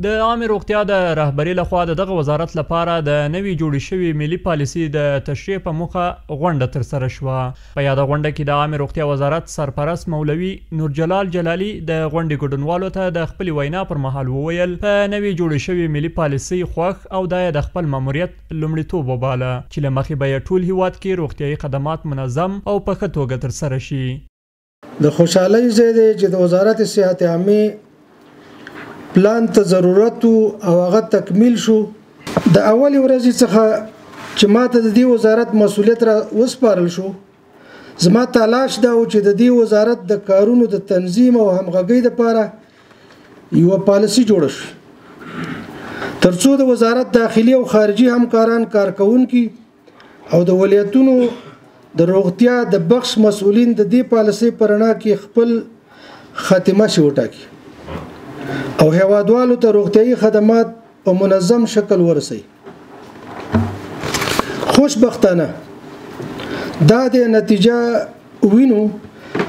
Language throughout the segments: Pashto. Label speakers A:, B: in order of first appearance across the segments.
A: د عامه روغتیا د رهبرۍ لخوا دغه وزارت لپاره د نوي جوړې شوې ملي پالیسي د تشریح په موخه غونډه ترسره شوه. په یاده غونډه کې د عامه روغتیا وزارت سرپرست مولوي نور جلال جلالي د غونډې ګډونوالو ته د خپل وینا پر مهال وویل په نوي جوړې شوې ملي پالیسي خوښ او د خپل ماموریت لومړیتوب وباله چې له مخې به ټول هیواد کې روغتیايي خدمات منظم او په ښه توګه ترسره شي.
B: د خوشحالۍ ځای دی چې د وزارت صحت عامه پلان ته ضرورت او هغه تکمیل شو. د اول ورځې څخه چې ماته د دې وزارت مسؤلیت را وسپارل شو، زما تلاش دا و چې د دې وزارت د کارونو د تنظیم او همغږۍ لپاره یو پالیسي جوړه شي ترڅو د وزارت داخلي او خارجي همکاران کارکونکي او د ولایتونو د روغتیا د بخش مسؤلین د دې پالیسي پر رڼا کې خپل خاتمه شي وټاکي او هیوادوالو ته روغتیايي خدمات په منظم شکل ورسي. خوشبختانه دا د نتیجه وینو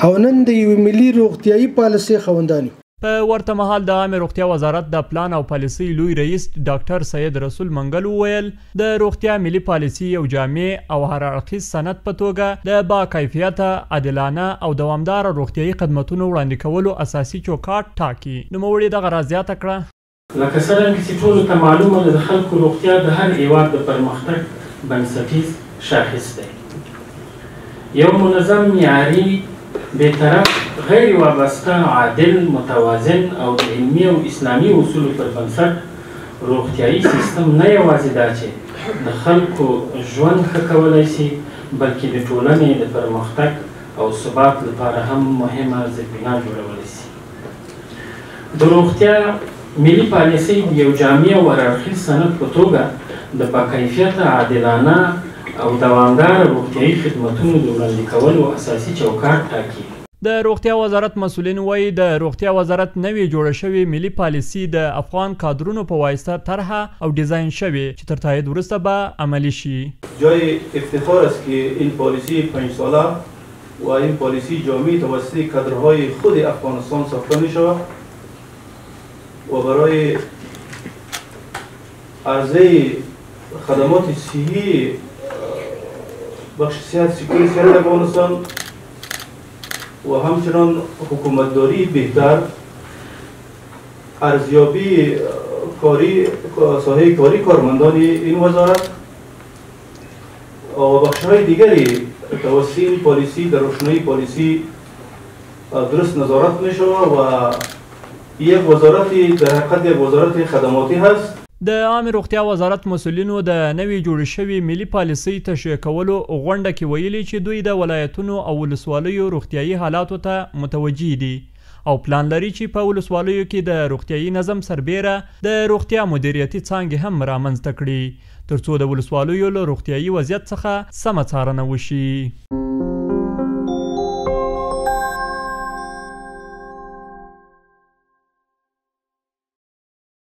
B: او نن د یو ملي روغتیايي پالیسي خوندانو.
A: په ورته مهال د عامه روغتیا وزارت د پلان او پالیسي لوی رئیس ډاکټر سید رسول منګل وویل د روغتیا ملي پالیسي یو جامع او هر اړخیز سند په توګه د با کیفیته عادلانه او دوامدار روغتیايي خدماتونو وړاندې کولو اساسي چوکاټ ټاکي. نوموړي دغه رازیاته کړه
C: لکه څرنګه چې ټولو ته معلومه ده د خلکو روغتیا د هر هیواد د پرمختګ بنسټیز شاخص دی. یو منظم معیاري بی‌طرف غیر وابسته عادل متوازن او د علمي او اسلامي اصولو پر بنسټ روغتیايي سیستم نه یوازې دا چې د خلکو ژوند ښه کولی شي بلکې د ټولنې د پرمختګ او ثبات لپاره هم مهمه زمینه جوړولی شي. د روغتیا ملي پالیسي یو جامع او هررخیز سند په توګه د باکیفیته عادلانه او دوامدار روغتیايي خدماتونو د وړاندې کولو اساسي چوکاټ ټاکي.
A: د روغتیا وزارت مسؤلین وایي د روغتیا وزارت نوې جوړه شوې ملي پالیسي د افغان کادرونو په واسطه طرحه او ډیزاین شوې چې تر تایید وروسته به عملی شي.
D: جای افتخار است که این پالیسی 5 ساله و این پالیسی جامع توسط کادرهای خود افغانستان ساخته می شود و برای عرضه خدمات صحی بخش سکوی صحت افغانستان و همچنان حکومتداری بهتر، ارزیابی ساحه کاری کارمندان این وزارت و بخش‌های دیگری توسط این پالیسی در روشنایی پالیسی درست نظارت می‌شود و یک وزارتی در حقیقت یک وزارت خدماتی هست.
A: د عامه روغتیا وزارت مسؤلینو د نوې جوړې شوې ملي پالیسۍ تشریح کولو غونډه کې ویلي چې دوی د ولایتونو او ولسوالیو روغتیايي حالاتو ته متوجه دي او پلان لري چې په ولسوالیو کې د روغتیايي نظم سربیره د روغتیا مدیریتي څانګې هم رامنځته کړي ترڅو د ولسوالیو له روغتیايي وضعیت څخه سمه څارنه وشي.